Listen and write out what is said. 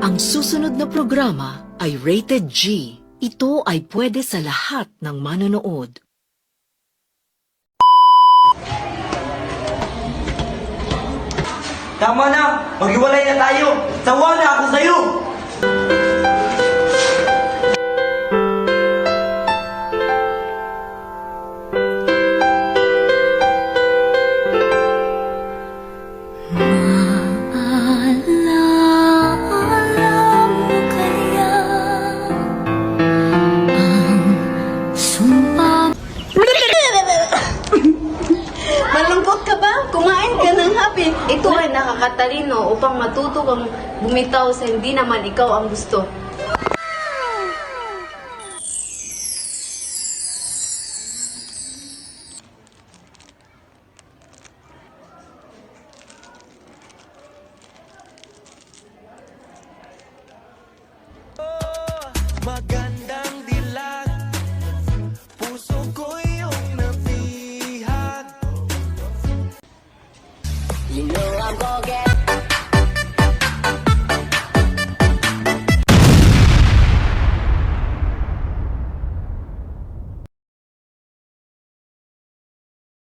Ang susunod na programa ay Rated G. Ito ay pwede sa lahat ng manonood. Tama na! Maghiwalay na tayo! Sawa na ako sa'yo! Alam mo kaya ang sumpa? Malungkot ka ba? Kumain ka ng happy. Ito ay nakakatalino upang matuto kang bumitaw sa hindi naman ikaw ang gusto. Magandang dilag, puso ko iyong nabihag. You know I'm gonna get